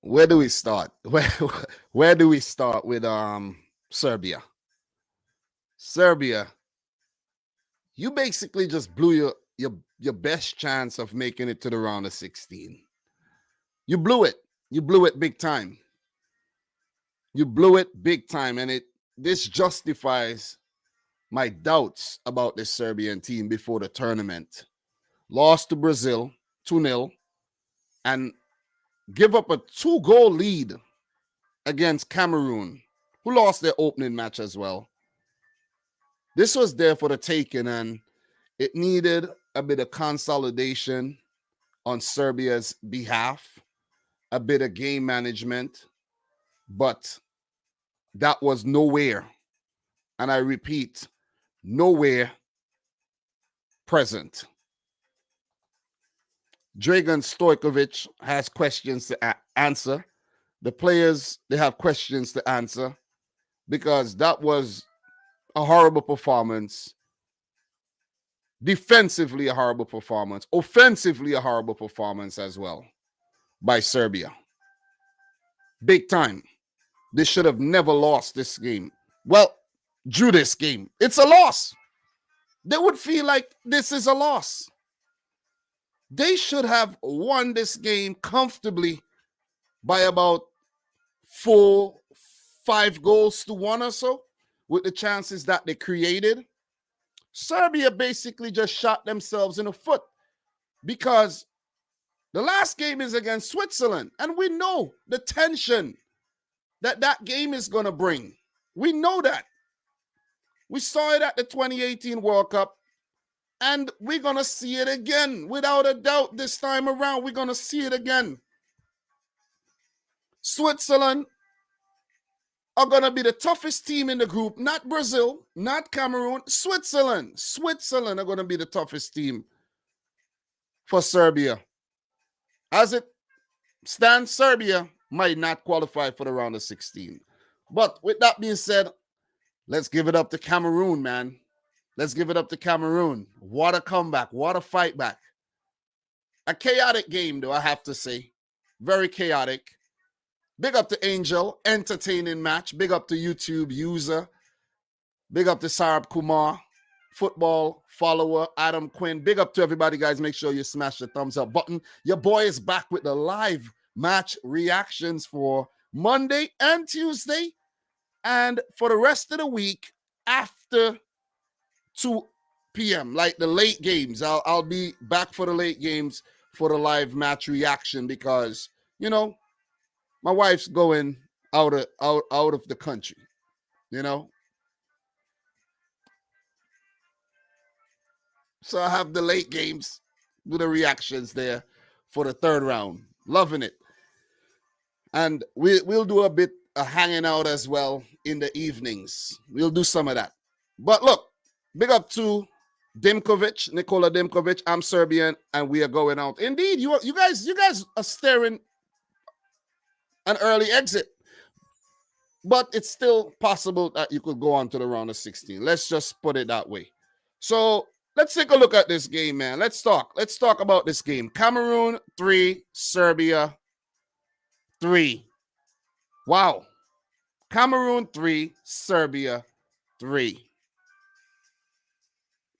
Where do we start? Where do we start with Serbia? Serbia, you basically just blew your best chance of making it to the round of 16. You blew it. You blew it big time. You blew it big time, and this justifies my doubts about this Serbian team before the tournament. Lost to Brazil 2-0 and give up a 2-goal lead against Cameroon, who lost their opening match as well. This was there for the taking, and it needed a bit of consolidation on Serbia's behalf, a bit of game management, but that was nowhere, and I repeat, nowhere present. Dragan Stojkovic has questions to answer. The players, they have questions to answer because that was a horrible performance. Defensively, a horrible performance. Offensively, a horrible performance as well by Serbia. Big time. They should have never lost this game. Well, drew this game. It's a loss. They would feel like this is a loss. They should have won this game comfortably by about 4-5 goals to 1 or so with the chances that they created. Serbia basically just shot themselves in the foot because the last game is against Switzerland, and we know the tension that game is going to bring. We know that. We saw it at the 2018 World Cup, and we're going to see it again. Without a doubt, this time around, we're going to see it again. Switzerland are going to be the toughest team in the group. Not Brazil, not Cameroon, Switzerland. Switzerland are going to be the toughest team for Serbia. As it stands, Serbia might not qualify for the round of 16. But with that being said, let's give it up to Cameroon, man. Let's give it up to Cameroon. What a comeback. What a fight back. A chaotic game, though, I have to say. Very chaotic. Big up to Angel. Entertaining match. Big up to YouTube user. Big up to Sarab Kumar. Football follower Adam Quinn. Big up to everybody, guys. Make sure you smash the thumbs up button. Your boy is back with the live match reactions for Monday and Tuesday. And for the rest of the week after 2 p.m., like the late games. I'll be back for the late games for the live match reaction because, you know, my wife's going out of the country, you know. So I have the late games with the reactions there for the third round. Loving it. And we'll do a bit of hanging out as well in the evenings. We'll do some of that. But look, big up to Dimkovic, Nikola Dimkovic. I'm Serbian, and we are going out. Indeed, you guys are staring an early exit. But it's still possible that you could go on to the round of 16. Let's just put it that way. So let's take a look at this game, man. Let's talk about this game. Cameroon 3, Serbia 3. Wow. Cameroon 3, Serbia 3.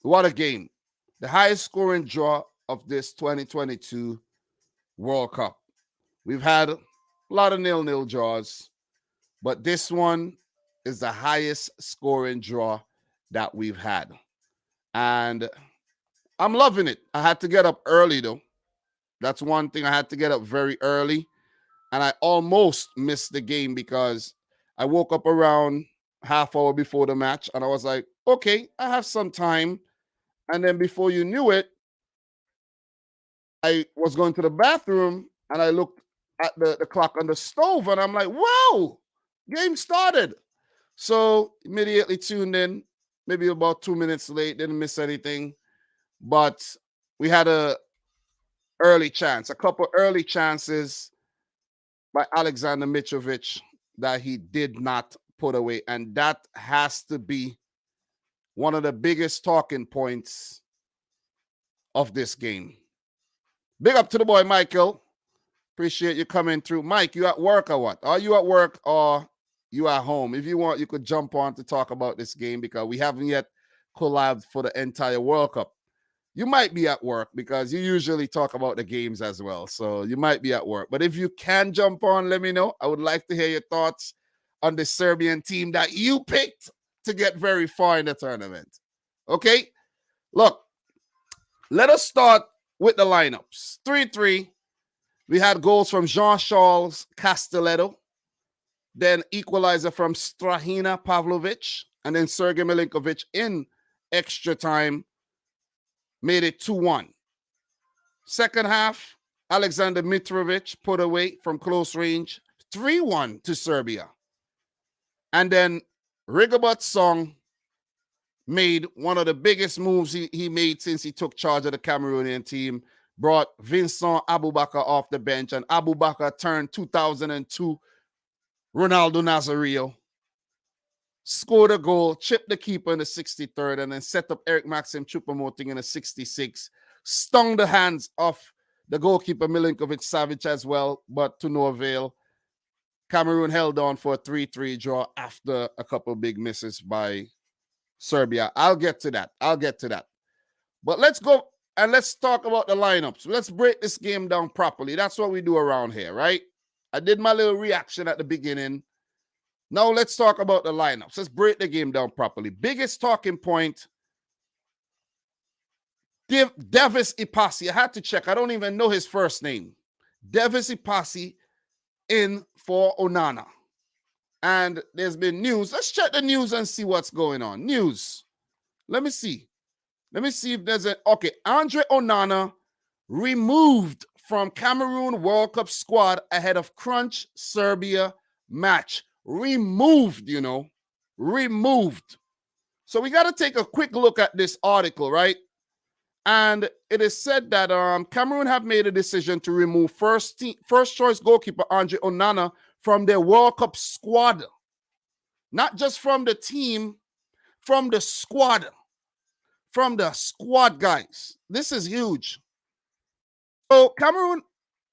What a game. The highest scoring draw of this 2022 World Cup. We've had a lot of 0-0 draws, but this one is the highest scoring draw that we've had. And I'm loving it. I had to get up early, though. That's one thing. I had to get up very early. And I almost missed the game because I woke up around half hour before the match. And I was like, okay, I have some time. And then before you knew it, I was going to the bathroom and I looked at the clock on the stove. And I'm like, wow, game started. So immediately tuned in. Maybe about 2 minutes late, didn't miss anything. But we had a couple early chances by Alexander Mitrovic that he did not put away. And that has to be one of the biggest talking points of this game. Big up to the boy, Michael. Appreciate you coming through. Mike, you at work or what? Are you at work or you at home? If you want, you could jump on to talk about this game because we haven't yet collabed for the entire World Cup. You might be at work because you usually talk about the games as well. So you might be at work. But if you can jump on, let me know. I would like to hear your thoughts on the Serbian team that you picked to get very far in the tournament. Okay? Look, let us start with the lineups. 3-3. We had goals from Jean-Charles Castelletto, then equalizer from Strahina Pavlovic, and then Sergei Milinkovic in extra time made it 2-1. Second half, Alexander Mitrovic put away from close range, 3-1 to Serbia. And then Rigobert Song made one of the biggest moves he made since he took charge of the Cameroonian team, brought Vincent Aboubakar off the bench, and Aboubakar turned 2002 Ronaldo Nazario, scored a goal, chipped the keeper in the 63rd, and then set up Eric Maxim Choupo-Moting in the 66th, stung the hands of the goalkeeper Milinkovic-Savic as well, but to no avail. Cameroon held on for a 3-3 draw after a couple big misses by Serbia. I'll get to that. But let's go and let's talk about the lineups. Let's break this game down properly. That's what we do around here, right? I did my little reaction at the beginning. Now let's talk about the lineups. Let's break the game down properly. Biggest talking point, Davis Ipasi. I had to check. I don't even know his first name. Davis Ipasi in for Onana. And there's been news. Let's check the news and see what's going on. News. Let me see. Let me see if there's a... Okay, Andre Onana removed from Cameroon World Cup squad ahead of Crunch Serbia match. Removed, you know. Removed. So we got to take a quick look at this article, right? And it is said that Cameroon have made a decision to remove first choice goalkeeper Andre Onana from their World Cup squad. Not just from the team, from the squad. From the squad, guys. This is huge. So Cameroon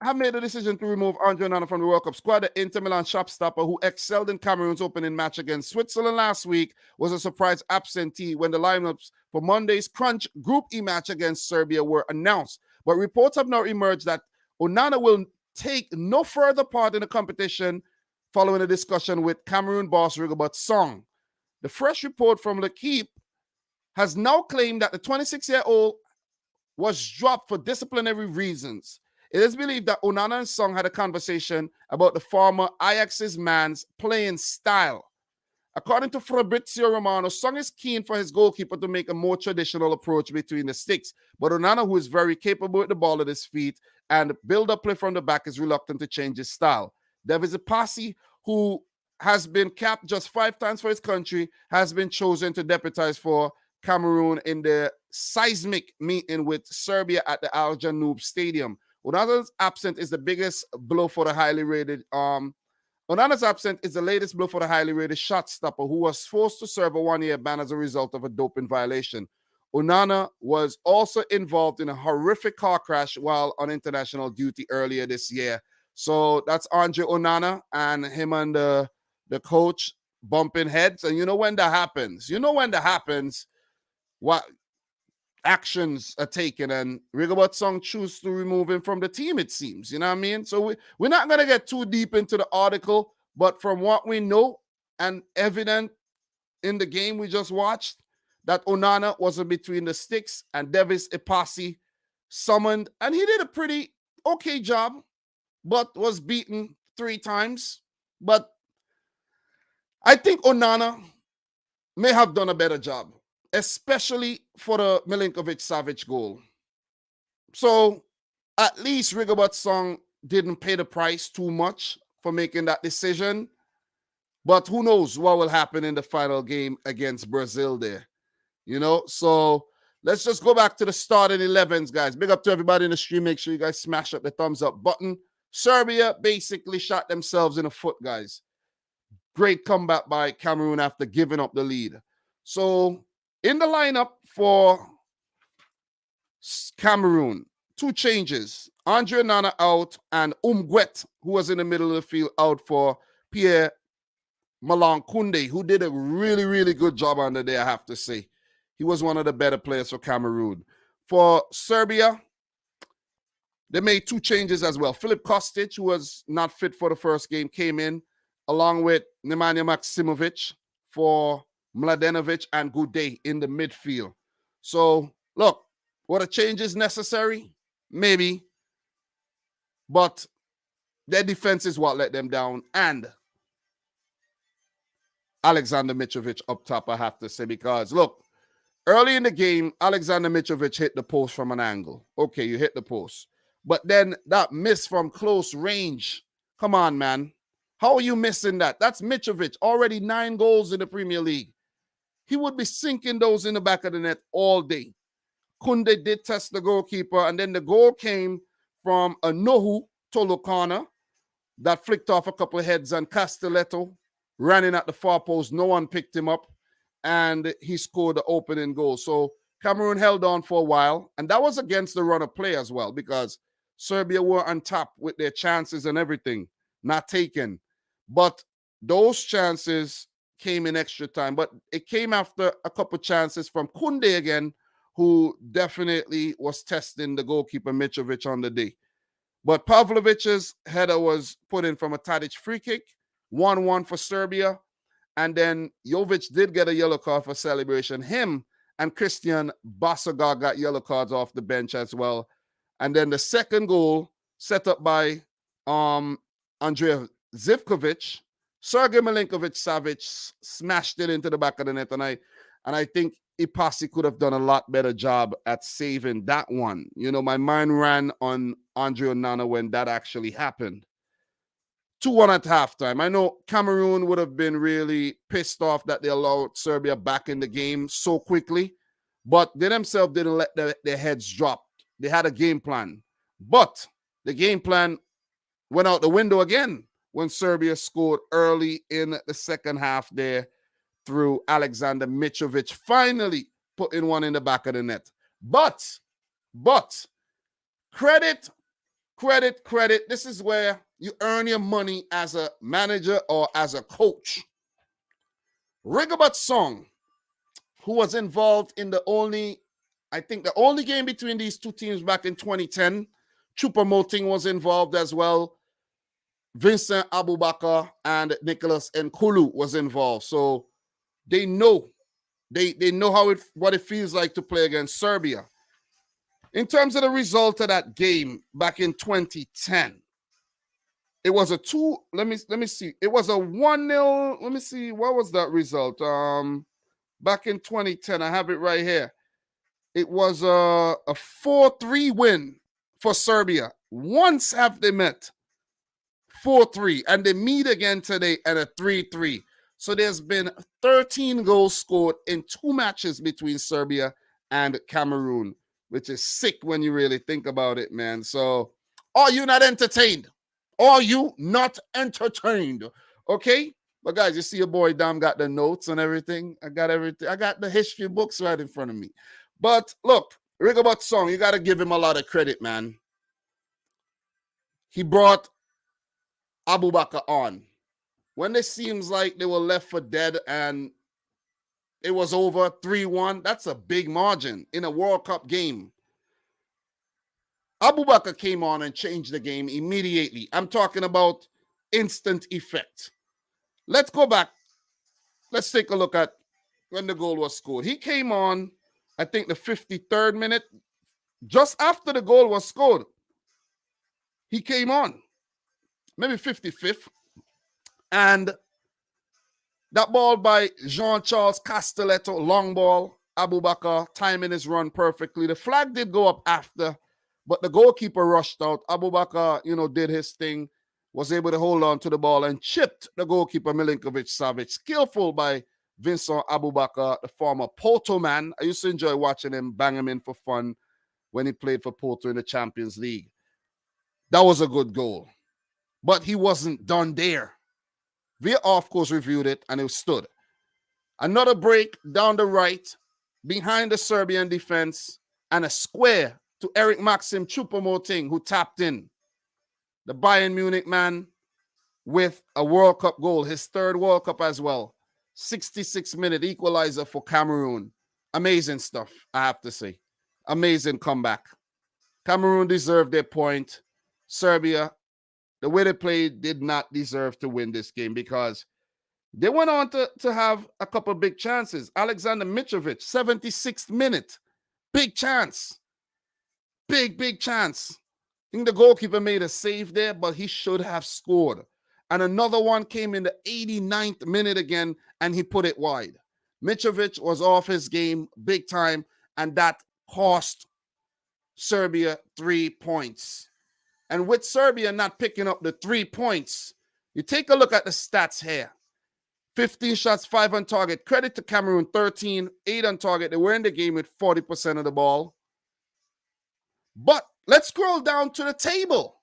have made a decision to remove Andre Onana from the World Cup squad. The Inter Milan shopstopper, who excelled in Cameroon's opening match against Switzerland last week, was a surprise absentee when the lineups for Monday's Crunch Group E match against Serbia were announced. But reports have now emerged that Onana will take no further part in the competition following a discussion with Cameroon boss Rigobert Song. The fresh report from L'Equipe has now claimed that the 26-year-old was dropped for disciplinary reasons. It is believed that Onana and Song had a conversation about the former Ajax's man's playing style. According to Fabrizio Romano, Song is keen for his goalkeeper to make a more traditional approach between the sticks, but Onana, who is very capable with the ball at his feet and build-up play from the back, is reluctant to change his style. Davis Ipasi, who has been capped just 5 times for his country, has been chosen to deputize for Cameroon in the seismic meeting with Serbia at the Al Janoub Stadium. Onana's absence is the biggest blow for the highly rated Onana's absence is the latest blow for the highly rated shot stopper who was forced to serve a 1-year ban as a result of a doping violation. Onana was also involved in a horrific car crash while on international duty earlier this year. So that's Andre Onana and him and the coach bumping heads. And you know when that happens? What actions are taken, and Rigobert Song choose to remove him from the team, it seems. You know what I mean? So we're not going to get too deep into the article, but from what we know and evident in the game we just watched, that Onana was between the sticks and Davis Ipasi summoned, and he did a pretty okay job, but was beaten 3 times. But I think Onana may have done a better job, especially for the Milinkovic-Savic goal. So at least Rigobert Song didn't pay the price too much for making that decision. But who knows what will happen in the final game against Brazil there. You know, so let's just go back to the starting 11s, guys. Big up to everybody in the stream. Make sure you guys smash up the thumbs up button. Serbia basically shot themselves in the foot, guys. Great comeback by Cameroon after giving up the lead. So in the lineup for Cameroon, 2 changes. Andre Nana out, and Umgwet, who was in the middle of the field, out for Pierre Malang Kunde, who did a really, really good job on the day, I have to say. He was one of the better players for Cameroon. For Serbia, they made two changes as well. Filip Kostic, who was not fit for the first game, came in, along with Nemanja Maksimovic for Mladenovic and Goudet in the midfield. So, look, were the changes necessary? Maybe. But their defense is what let them down. And Alexander Mitrovic up top, I have to say, because, look, early in the game, Alexander Mitrovic hit the post from an angle. Okay, you hit the post. But then that miss from close range. Come on, man. How are you missing that? That's Mitrovic, already 9 goals in the Premier League. He would be sinking those in the back of the net all day. Kunde did test the goalkeeper, and then the goal came from a Nohu Tolokana that flicked off a couple of heads, and Castelletto ran in at the far post. No one picked him up, and he scored the opening goal. So Cameroon held on for a while, and that was against the run of play as well, because Serbia were on top with their chances and everything, not taken. But those chances came in extra time, but it came after a couple chances from Kunde again, who definitely was testing the goalkeeper Mitrovic on the day. But Pavlovic's header was put in from a Tadic free kick, 1-1 for Serbia. And then Jovic did get a yellow card for celebration. Him and Christian Basagar got yellow cards off the bench as well. And then the second goal, set up by Andrea Zivkovic, Sergei Milinkovic-Savic smashed it into the back of the net. And I think Ipasi could have done a lot better job at saving that one. You know, my mind ran on Andre Onana when that actually happened. 2-1 at halftime. I know Cameroon would have been really pissed off that they allowed Serbia back in the game so quickly, but they themselves didn't let their heads drop. They had a game plan, but the game plan went out the window again when Serbia scored early in the second half there through Alexander Mitrovic, finally putting one in the back of the net. But, credit. This is where you earn your money as a manager or as a coach. Rigobert Song, who was involved in the only game between these two teams back in 2010. Choupo-Moting was involved as well. Vincent Abubakar and Nicholas Nkulu was involved. So they know what it feels like to play against Serbia. In terms of the result of that game back in 2010, it was a 2. Let me see. It was a 1-0. Let me see. What was that result? Back in 2010, I have it right here. It was a 4-3 win for Serbia. Once have they met 4-3, and they meet again today at a 3-3. So there's been 13 goals scored in 2 matches between Serbia and Cameroon, which is sick when you really think about it, man. So are you not entertained? Are you not entertained? Okay? But guys, you see your boy Dam got the notes and everything. I got everything. I got the history books right in front of me. But look, Rigobert Song, you got to give him a lot of credit, man. He brought Abubakar on. When it seems like they were left for dead and it was over 3-1, that's a big margin in a World Cup game. Abubakar came on and changed the game immediately. I'm talking about instant effect. Let's go back. Let's take a look at when the goal was scored. He came on, I think, the 53rd minute, just after the goal was scored. He came on, maybe 55th. And that ball by Jean-Charles Castelletto, long ball, Abubakar timing his run perfectly. The flag did go up after, but the goalkeeper rushed out. Abubakar, did his thing, was able to hold on to the ball and chipped the goalkeeper Milinkovic-Savic. Skillful by Vincent Abubakar, the former Porto man. I used to enjoy watching him bang him in for fun when he played for Porto in the Champions League. That was a good goal. But he wasn't done there. VAR, of course, reviewed it, and it stood. Another break down the right, behind the Serbian defense, and a square to Eric Maxim Choupo-Moting, who tapped in. The Bayern Munich man with a World Cup goal, his third World Cup as well. 66-minute equalizer for Cameroon. Amazing stuff, I have to say. Amazing comeback. Cameroon deserved their point. Serbia, the way they played, did not deserve to win this game because they went on to have a couple big chances. Alexander Mitrovic, 76th minute. Big chance. Big chance. I think the goalkeeper made a save there, but he should have scored. And another one came in the 89th minute again, and he put it wide. Mitrovic was off his game big time, and that cost Serbia 3 points. And with Serbia not picking up the 3 points, you take a look at the stats here. 15 shots, 5 on target. Credit to Cameroon, 13, 8 on target. They were in the game with 40% of the ball. But let's scroll down to the table.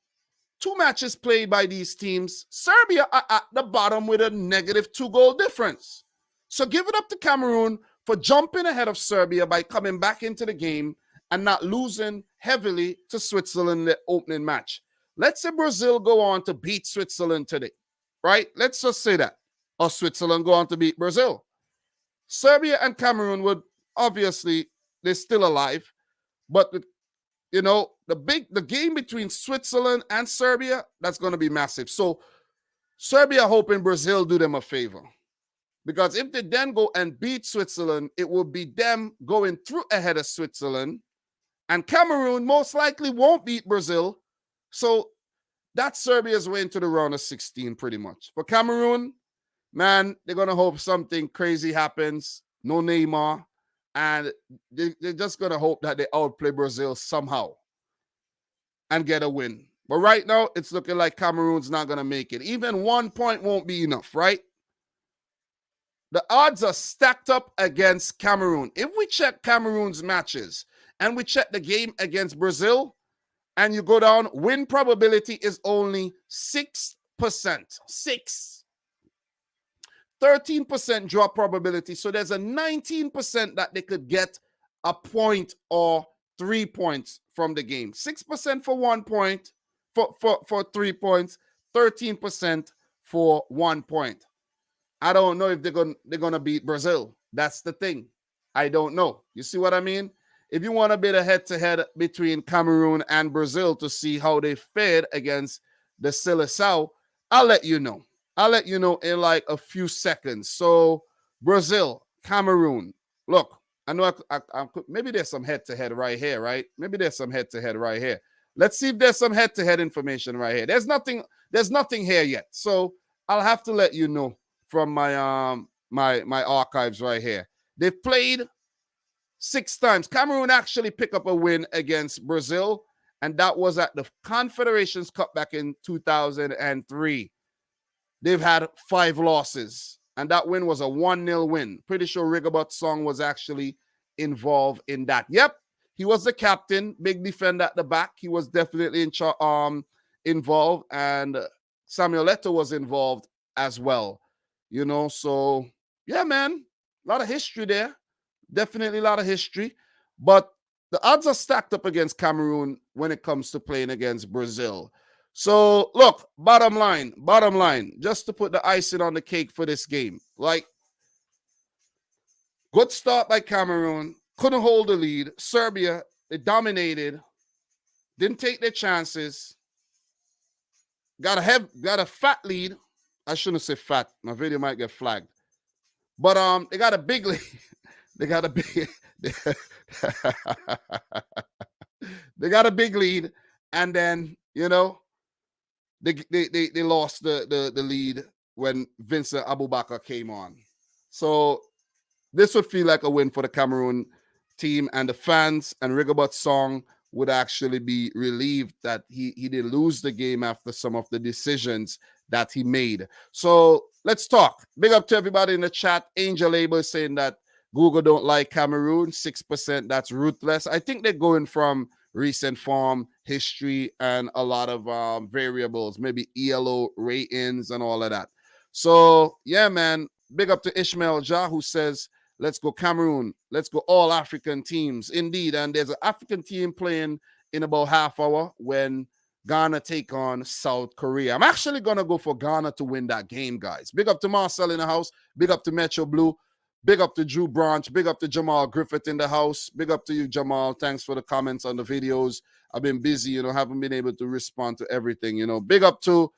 2 matches played by these teams. Serbia are at the bottom with a negative 2-goal difference. So give it up to Cameroon for jumping ahead of Serbia by coming back into the game and not losing heavily to Switzerland in the opening match. Let's say Brazil go on to beat Switzerland today, right? Let's just say that. Or Switzerland go on to beat Brazil. Serbia and Cameroon would, obviously, they're still alive. But, the game between Switzerland and Serbia, that's going to be massive. So Serbia hoping Brazil do them a favor. Because if they then go and beat Switzerland, it will be them going through ahead of Switzerland. And Cameroon most likely won't beat Brazil. So that's Serbia's way into the round of 16 pretty much. For Cameroon, man, they're going to hope something crazy happens. No Neymar. And they're just going to hope that they outplay Brazil somehow and get a win. But right now, it's looking like Cameroon's not going to make it. Even 1 point won't be enough, right? The odds are stacked up against Cameroon. If we check Cameroon's matches and we check the game against Brazil, and you go down, win probability is only 6%. 13% draw probability. So there's a 19% that they could get a point or 3 points from the game. 6% for 1 point, for 3 points, 13% for 1 point. I don't know if they're gonna beat Brazil. That's the thing. I don't know. You see what I mean? If you want a bit of head-to-head between Cameroon and Brazil to see how they fared against the Seleção, I'll let you know. I'll let you know in like a few seconds. So Brazil, Cameroon. Look, I know maybe there's some head-to-head right here, right? Maybe there's some head-to-head right here. Let's see if there's some head-to-head information right here. There's nothing here yet. So I'll have to let you know from my my archives right here. They've played 6 times. Cameroon actually picked up a win against Brazil, and that was at the Confederations Cup back in 2003. They've had 5 losses, and that win was a 1-0 win. Pretty sure Rigobert Song was actually involved in that. Yep, he was the captain, big defender at the back. He was definitely involved, and Samuel Eto'o was involved as well. So yeah, man, a lot of history there. Definitely a lot of history. But the odds are stacked up against Cameroon when it comes to playing against Brazil. So, look, bottom line, just to put the icing on the cake for this game. Like, good start by Cameroon. Couldn't hold the lead. Serbia, they dominated. Didn't take their chances. Got a fat lead. I shouldn't say fat. My video might get flagged. But they got a big lead. They got a big lead, and then they lost the lead when Vincent Aboubakar came on. So this would feel like a win for the Cameroon team, and the fans and Rigobert Song would actually be relieved that he did lose the game after some of the decisions that he made. So let's talk. Big up to everybody in the chat. Angel Abel is saying that Google don't like Cameroon, 6%. That's ruthless. I think they're going from recent form, history, and a lot of variables, maybe ELO ratings and all of that. So, yeah, man, big up to Ishmael Jah, who says Let's go Cameroon. Let's go all African teams. Indeed. And there's an African team playing in about half hour when Ghana take on South Korea. I'm actually going to go for Ghana to win that game, guys. Big up to Marcel in the house. Big up to Metro Blue. Big up to Drew Branch. Big up to Jamal Griffith in the house. Big up to you, Jamal. Thanks for the comments on the videos. I've been busy, haven't been able to respond to everything, Big up to,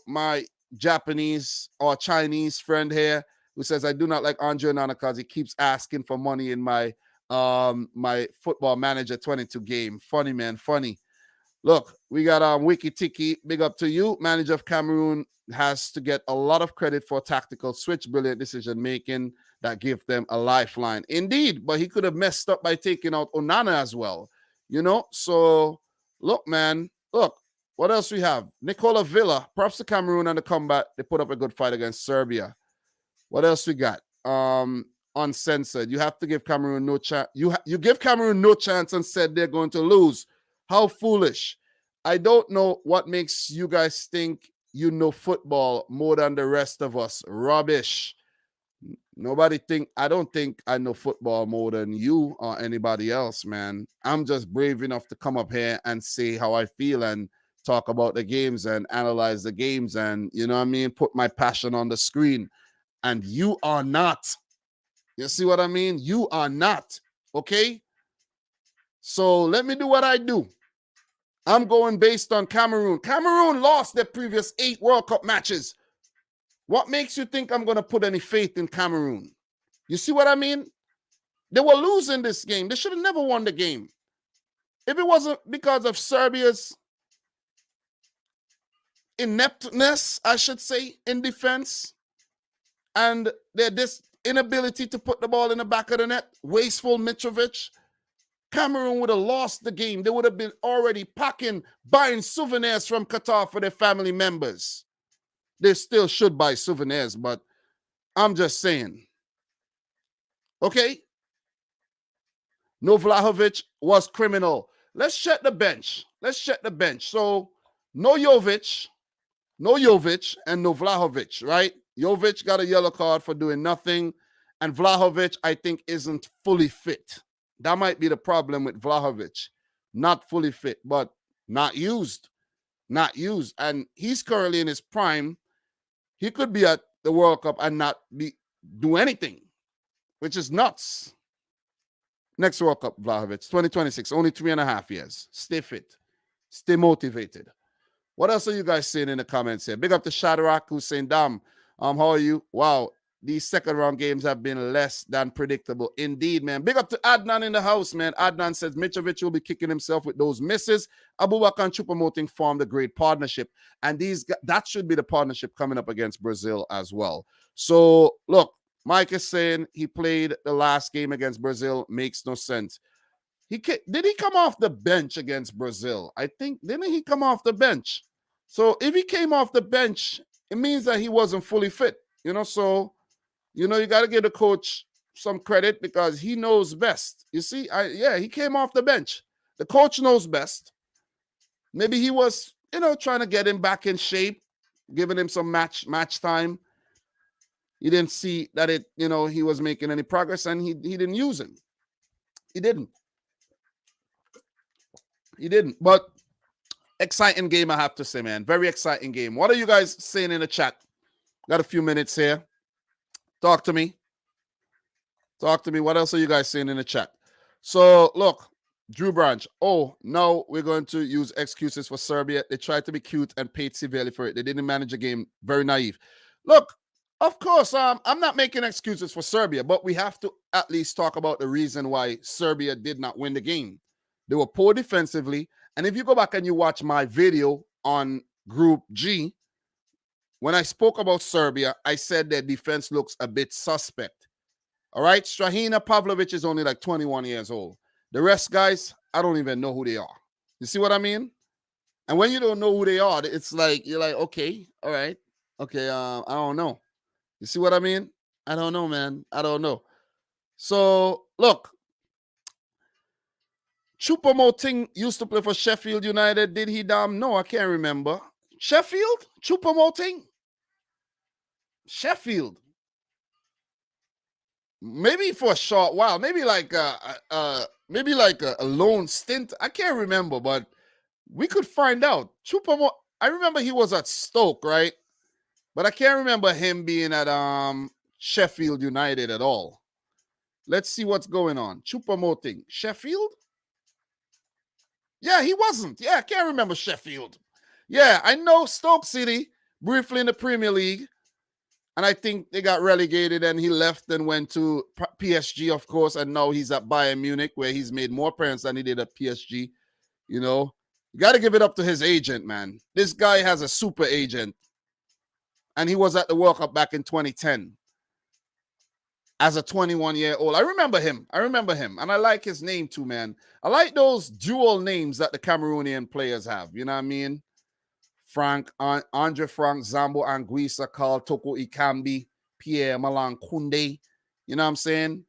my Japanese or Chinese friend here who says, I do not like Andre Onana because he keeps asking for money in my my Football Manager 22 game. Funny, man, funny. Look, we got Wiki Tiki. Big up to you. Manager of Cameroon has to get a lot of credit for tactical switch, brilliant decision making that give them a lifeline. Indeed, but he could have messed up by taking out Onana as well. So look, man, look, what else we have? Nicola Villa, props to Cameroon and the combat. They put up a good fight against Serbia. What else we got? Uncensored. You have to give Cameroon no chance. You give Cameroon no chance and said they're going to lose. How foolish. I don't know what makes you guys think you know football more than the rest of us. Rubbish. I don't think I know football more than you or anybody else, man. I'm just brave enough to come up here and say how I feel and talk about the games and analyze the games and, put my passion on the screen. And you are not. You see what I mean? You are not. Okay? So let me do what I do. I'm going based on Cameroon. Cameroon lost their previous 8 World Cup matches. What makes you think I'm going to put any faith in Cameroon? You see what I mean? They were losing this game. They should have never won the game. If it wasn't because of Serbia's ineptness, I should say, in defense, and their inability to put the ball in the back of the net, wasteful Mitrovic, Cameroon would have lost the game. They would have been already buying souvenirs from Qatar for their family members. They still should buy souvenirs, but I'm just saying. Okay? No, Vlahovic was criminal. Let's check the bench. So, no Jovic, and no Vlahovic, right? Jovic got a yellow card for doing nothing, and Vlahovic, I think, isn't fully fit. That might be the problem with Vlahovic. Not fully fit, but not used. And he's currently in his prime. He could be at the World Cup and not do anything, which is nuts. Next World Cup, Vlahovic, 2026, only 3.5 years. Stay fit. Stay motivated. What else are you guys saying in the comments here? Big up to Shadrach, who's saying, Dam, how are you? Wow, these second round games have been less than predictable. Indeed, man. Big up to Adnan in the house, man. Adnan says Mitrovic will be kicking himself with those misses. Abubakar and Choupo-Moting formed a great partnership. And that should be the partnership coming up against Brazil as well. So, look, Mike is saying he played the last game against Brazil. Makes no sense. Did he come off the bench against Brazil? I think, didn't he come off the bench? So if he came off the bench, it means that he wasn't fully fit, So, you got to give the coach some credit because he knows best. You see, he came off the bench. The coach knows best. Maybe he was, trying to get him back in shape, giving him some match time. He didn't see that he was making any progress, and he didn't use him. He didn't. But exciting game, I have to say, man. Very exciting game. What are you guys saying in the chat? Got a few minutes here. Talk to me. What else are you guys saying in the chat? So, look, Drew Branch. Oh, no, we're going to use excuses for Serbia. They tried to be cute and paid severely for it. They didn't manage a game. Very naive. Look, of course, I'm not making excuses for Serbia, but we have to at least talk about the reason why Serbia did not win the game. They were poor defensively. And if you go back and you watch my video on Group G, when I spoke about Serbia, I said their defense looks a bit suspect. All right? Strahina Pavlovic is only like 21 years old. The rest, guys, I don't even know who they are. You see what I mean? And when you don't know who they are, it's like, you're like, okay, all right. Okay, I don't know. You see what I mean? I don't know, man. I don't know. So, look. Choupo-Moting used to play for Sheffield United. Did he, Dam? No, I can't remember. Sheffield? Choupo-Moting? Sheffield. maybe for a short while, maybe like a lone stint. I can't remember, but we could find out. I remember he was at Stoke, right? But I can't remember him being at Sheffield United at all. Let's see what's going on. Choupo-Moting. Sheffield? Yeah, he wasn't. Yeah, I can't remember Sheffield. Yeah, I know Stoke City briefly in the Premier League. And I think they got relegated and he left and went to PSG, of course. And now he's at Bayern Munich, where he's made more appearances than he did at PSG. You know, you got to give it up to his agent, man. This guy has a super agent. And he was at the World Cup back in 2010 as a 21-year-old. I remember him. And I like his name too, man. I like those dual names that the Cameroonian players have. You know what I mean? Andre Frank, Zambo Anguissa, Carl Toko Ikambi, Pierre Malang Kunde. You know what I'm saying?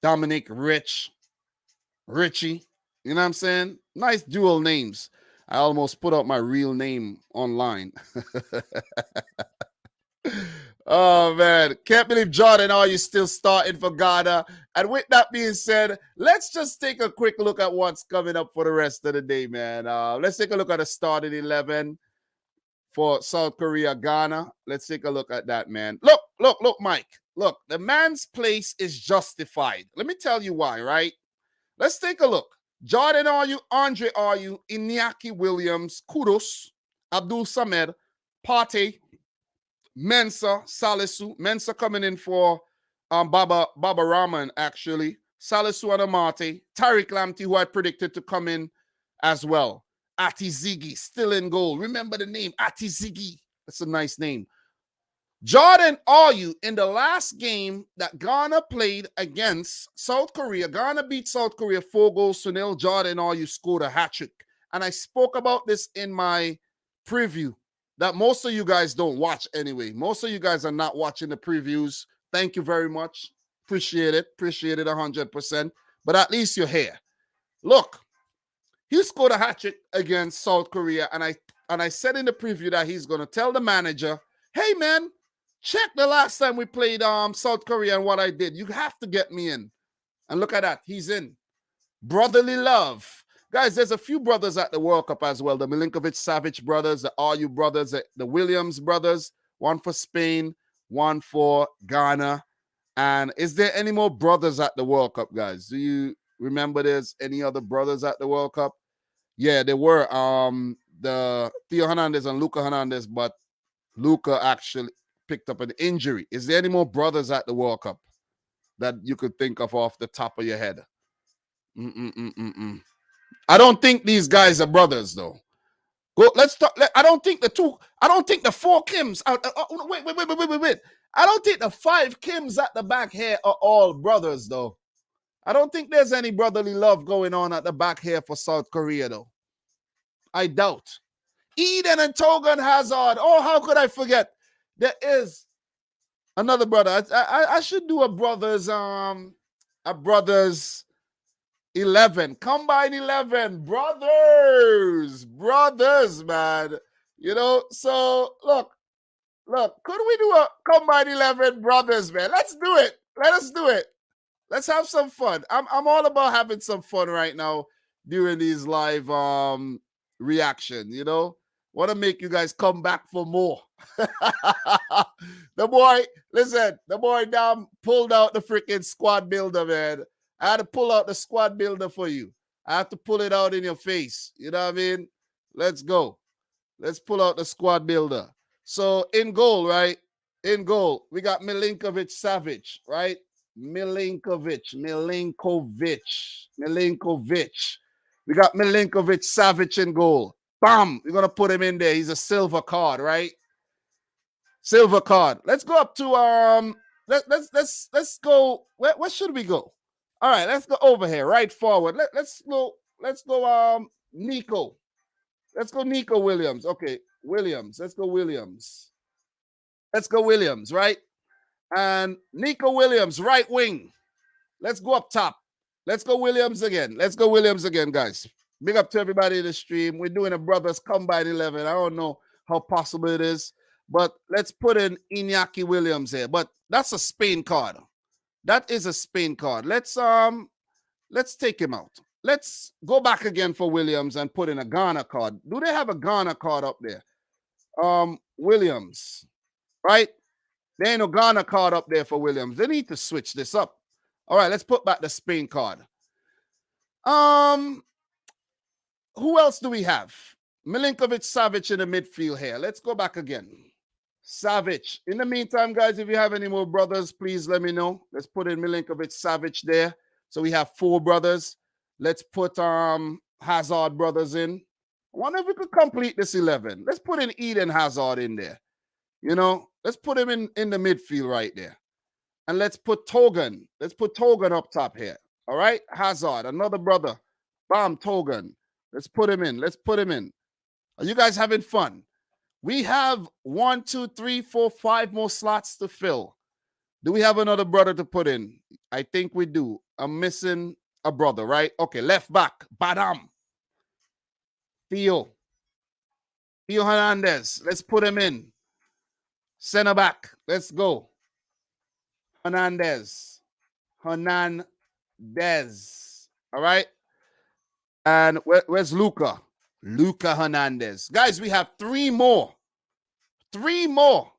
Dominic Richie. You know what I'm saying? Nice dual names. I almost put out my real name online. Oh, man. Can't believe Jordan, are you still starting for Ghana? And with that being said, let's just take a quick look at what's coming up for the rest of the day, man. Let's take a look at the starting 11 for South Korea, Ghana. Let's take a look at that, man. Look, Mike. Look, the man's place is justified. Let me tell you why, right? Let's take a look. Jordan Ayew, Andre Ayew, Iñaki Williams, Kudus, Abdul Samed, Partey, Mensah, Salisu. Mensah coming in for Baba Rahman, actually. Salisu and Amate. Tariq Lamptey, who I predicted to come in as well. Ati Ziggy, still in goal. Remember the name, Ati Ziggy. That's a nice name. Jordan Ayew, in the last game that Ghana played against South Korea, Ghana beat South Korea 4-0. Jordan Ayew scored a hat-trick. And I spoke about this in my preview that most of you guys don't watch anyway. Most of you guys are not watching the previews. Thank you very much. Appreciate it. Appreciate it 100%. But at least you're here. Look, he scored a hat-trick against South Korea, and I said in the preview that he's going to tell the manager, hey, man, check the last time we played South Korea and what I did. You have to get me in. And look at that. He's in. Brotherly love. Guys, there's a few brothers at the World Cup as well. The Milinkovic-Savic brothers, the Ayew brothers, the Williams brothers. One for Spain, one for Ghana. And is there any more brothers at the World Cup, guys? Do you remember there's any other brothers at the World Cup? Yeah, there were the Theo Hernandez and Luca Hernandez, but Luca actually picked up an injury. Is there any more brothers at the World Cup that you could think of off the top of your head? I don't think these guys are brothers, though. Let's talk. I don't think the 4 Kims. Wait. I don't think the 5 Kims at the back here are all brothers, though. I don't think there's any brotherly love going on at the back here for South Korea, though. I doubt. Eden and Togan Hazard. Oh, how could I forget? There is another brother. I should do a brothers 11. Combine 11. Brothers, man. You know, so look, could we do a combine 11 brothers, man? Let's do it. Let us do it. Let's have some fun. I'm all about having some fun right now during these live reaction, you know. Want to make you guys come back for more. The boy down pulled out the freaking squad builder, man. I had to pull out the squad builder for you. I have to pull it out in your face. You know what I mean? Let's go. Let's pull out the squad builder. So in goal, right? In goal, we got Milinkovic-Savic, right? Milinkovic. We got Milinkovic-Savic in goal. Bam! We're going to put him in there. He's a silver card, right? Silver card. Let's go up to let's go. Where should we go? All right, let's go over here, right forward. Let's go Nico. Let's go Nico Williams. Okay, Williams. Let's go Williams, right? And Nico Williams, right wing. Let's go up top. Let's go Williams again, guys. Big up to everybody in the stream. We're doing a brothers combine 11. I don't know how possible it is, but let's put in Iñaki Williams here. But That's a Spain card. That is a Spain card. Let's take him out. Let's go back again for Williams and put in a Ghana card. Do they have a Ghana card up there? Williams, right? There ain't no Ghana card up there for Williams. They need to switch this up. All right, let's put back the Spain card. Who else do we have? Milinkovic, Savic in the midfield here. Let's go back again. Savic. In the meantime, guys, if you have any more brothers, please let me know. Let's put in Milinkovic, Savic there. So we have 4 brothers. Let's put Hazard brothers in. I wonder if we could complete this 11. Let's put in Eden Hazard in there. You know, let's put him in the midfield right there. And let's put Togan. Let's put Togan up top here. All right? Hazard, another brother. Bam, Togan. Let's put him in. Let's put him in. Are you guys having fun? We have 1, 2, 3, 4, 5 more slots to fill. Do we have another brother to put in? I think we do. I'm missing a brother, right? Okay, left back. Badam. Theo Hernandez. Let's put him in. Center back. Let's go. Hernandez. All right. And where's Luca? Luca Hernandez. Guys, we have 3 more. 3 more.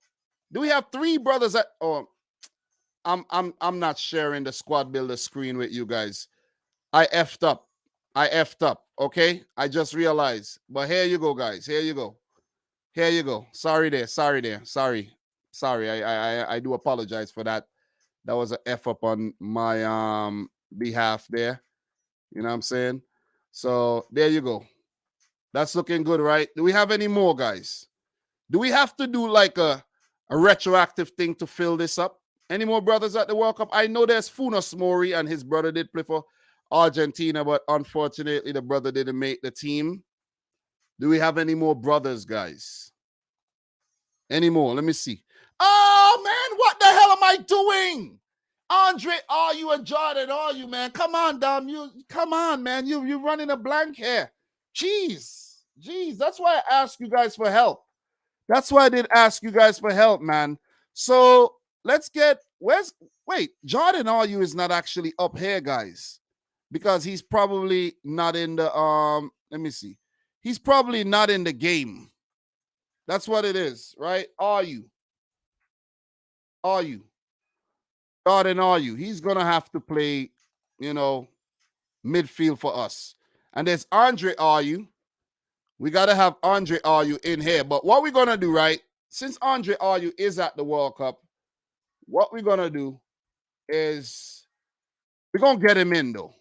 Do we have 3 brothers at I'm not sharing the squad builder screen with you guys. I effed up. Okay? I just realized. But here you go, guys. Here you go. Sorry there. Sorry. I do apologize for that. That was an F up on my behalf there. You know what I'm saying? So there you go. That's looking good, right? Do we have any more, guys? Do we have to do like a retroactive thing to fill this up? Any more brothers at the World Cup? I know there's Funes Mori and his brother did play for Argentina, but unfortunately the brother didn't make the team. Do we have any more brothers, guys? Any more? Let me see. Oh, man, what the hell am I doing? Andre, are you and Jordan? Are you, man? Come on, Dom. Come on, man. You're running a blank here. Jeez. That's why I asked you guys for help. That's why I did ask you guys for help, man. So let's get Jordan Are you is not actually up here, guys, because he's probably not in the let me see. He's probably not in the game. That's what it is, right? Are you? Jordan, are you? He's gonna have to play, midfield for us. And there's Andre, are you? We gotta have Andre, are you in here? But what we're gonna do, right? Since Andre, are you is at the World Cup, what we're gonna do is we're gonna get him in though,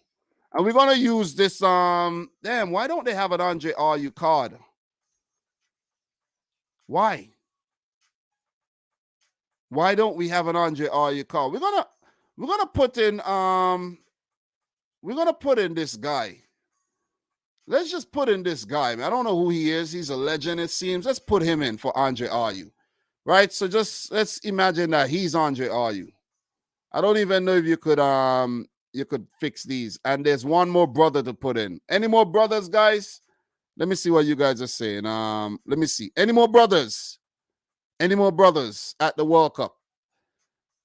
and we're gonna use this. Damn, why don't they have an Andre, are you card? Why? Why don't we have an Andre, are you card? We're gonna put in this guy. Let's just put in this guy, man. I don't know who he is. He's a legend, it seems. Let's put him in for Andre, are you? Right? So just let's imagine that he's Andre, are you? I don't even know if you could fix these. And there's one more brother to put in. Any more brothers, guys? Let me see what you guys are saying. Let me see. Any more brothers? Any more brothers at the World Cup?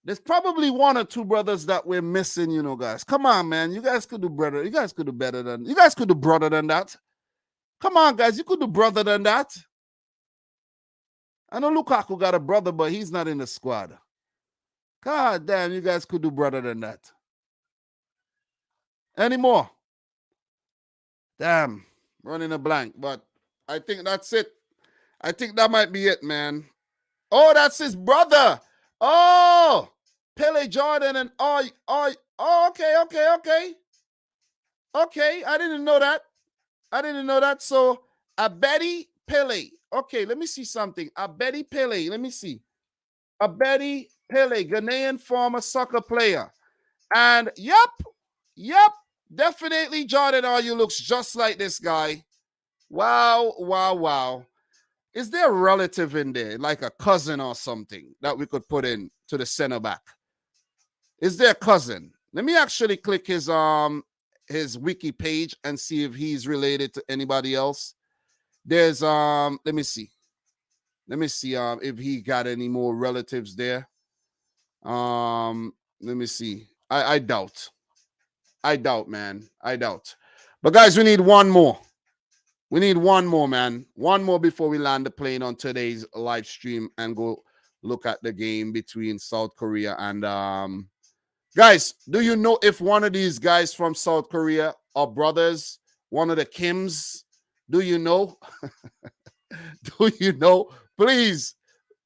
There's probably 1 or 2 brothers that we're missing, guys. Come on, man. You guys could do better. You guys could do better than. You guys could do brother than that. Come on, guys. You could do brother than that. I know Lukaku got a brother, but he's not in the squad. God damn, you guys could do brother than that. Any more? Damn, running a blank. But I think that's it. I think that might be it, man. Oh, that's his brother. Oh, Pele Jordan and okay. Okay, I didn't know that. So Abedi Pele. Okay, let me see something. Abedi Pele. Let me see. Abedi Pele, Ghanaian former soccer player. And yep, definitely Jordan Ayew looks just like this guy. Wow. Is there a relative in there, like a cousin or something, that we could put in to the center back? Is there a cousin? Let me actually click his wiki page and see if he's related to anybody else. There's let me see if he got any more relatives there. Let me see. I doubt. I doubt, man. I doubt. But guys, we need one more. We need one more, man. One more before we land the plane on today's live stream and go look at the game between South Korea and guys, do you know if one of these guys from South Korea are brothers? One of the Kims? Do you know? Do you know? Please,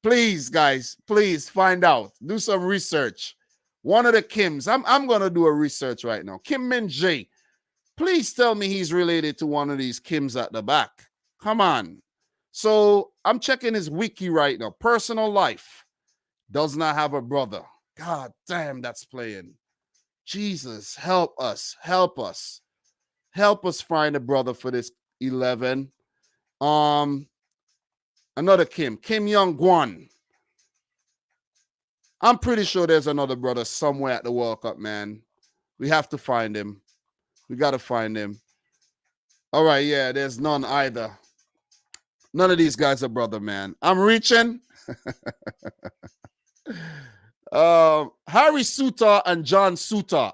please, guys, please find out. Do some research. One of the Kims. I'm gonna do a research right now. Kim Min Jae. Please tell me he's related to one of these Kims at the back. Come on. So I'm checking his wiki right now. Personal life. Does not have a brother. God damn, that's playing. Jesus, help us. Help us. Help us find a brother for this 11. Another Kim. Kim Young-Gwan. I'm pretty sure there's another brother somewhere at the World Cup, man. We have to find him. We got to find him. All right, yeah, there's none either. None of these guys are brother, man. I'm reaching. Harry Suter and John Suter.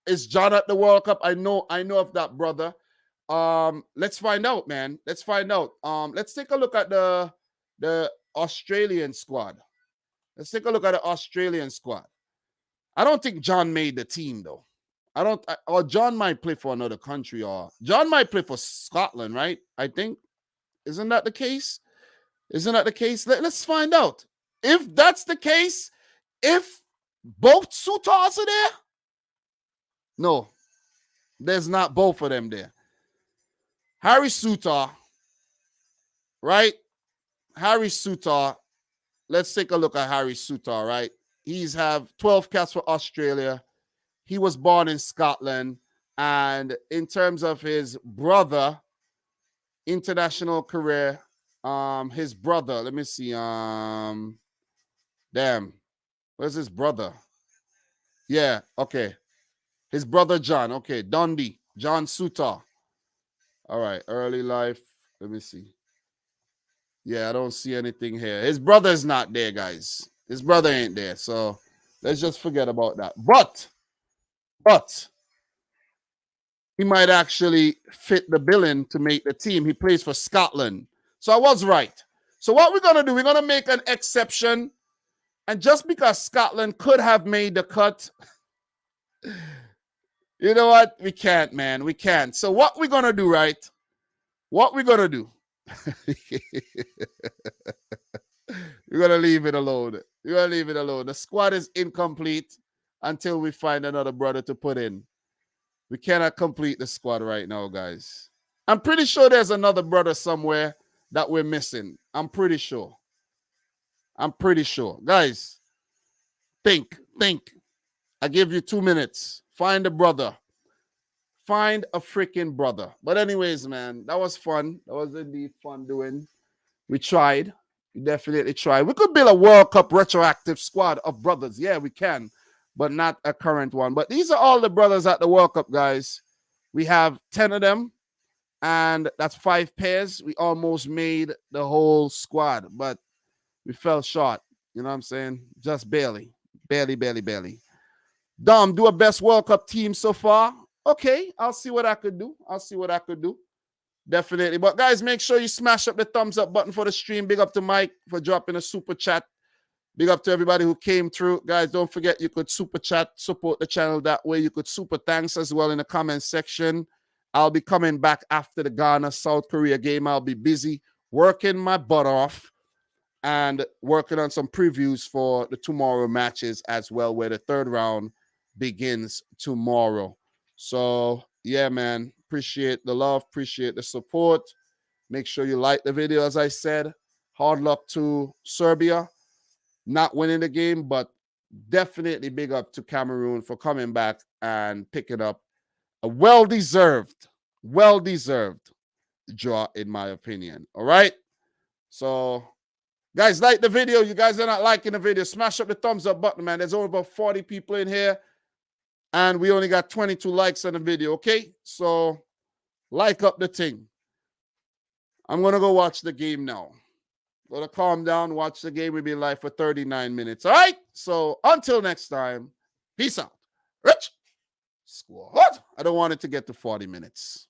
Is John at the World Cup? I know of that brother. Let's find out, man. Let's find out. Let's take a look at the Australian squad. Let's take a look at the Australian squad. I don't think John made the team, though. Or John might play for another country, or John might play for Scotland, right? I think. Isn't that the case? Isn't that the case? Let's find out. If that's the case, if both Sutars are there, no, there's not both of them there. Harry Suter, right? Harry Suter. Let's take a look at Harry Suter, right? He's have 12 caps for Australia. He was born in Scotland. And in terms of his brother, international career, his brother, let me see. Damn. Where's his brother? Yeah, okay. His brother John. Okay, Dundee. John Suter. All right, early life. Let me see. Yeah, I don't see anything here. His brother is not there, guys. His brother ain't there. So let's just forget about that. But he might actually fit the billing to make the team. He plays for Scotland. So I was right. So what we're going to do, we're going to make an exception. And just because Scotland could have made the cut, you know what? We can't, man. We can't. So what we're going to do, right? What we're going to do. We're going to leave it alone. We're going to leave it alone. The squad is incomplete until we find another brother to put in. We cannot complete the squad right now, guys. I'm pretty sure there's another brother somewhere that we're missing. I'm pretty sure. Guys, think. I give you 2 minutes. Find a brother. Find a freaking brother. But anyways, man, that was fun. That was indeed fun doing. We tried. We definitely tried. We could build a World Cup retroactive squad of brothers. Yeah, we can. But not a current one. But these are all the brothers at the World Cup, guys. We have 10 of them. And that's 5 pairs. We almost made the whole squad. But we fell short. You know what I'm saying? Just barely. Barely. Dom, do a best World Cup team so far. Okay, I'll see what I could do. Definitely. But guys, make sure you smash up the thumbs up button for the stream. Big up to Mike for dropping a super chat. Big up to everybody who came through. Guys, don't forget you could super chat, support the channel that way. You could super thanks as well in the comment section. I'll be coming back after the Ghana-South Korea game. I'll be busy working my butt off and working on some previews for the tomorrow matches as well, where the third round begins tomorrow. So, yeah, man, appreciate the love, appreciate the support. Make sure you like the video, as I said. Hard luck to Serbia, not winning the game, but definitely big up to Cameroon for coming back and picking up a well-deserved draw, in my opinion. All right? So, guys, like the video. You guys are not liking the video. Smash up the thumbs up button, man. There's only about 40 people in here. And we only got 22 likes on the video, okay? So, like up the thing. I'm going to go watch the game now. Going to calm down, watch the game. We'll be live for 39 minutes, all right? So until next time, peace out. Rich Squad. I don't want it to get to 40 minutes.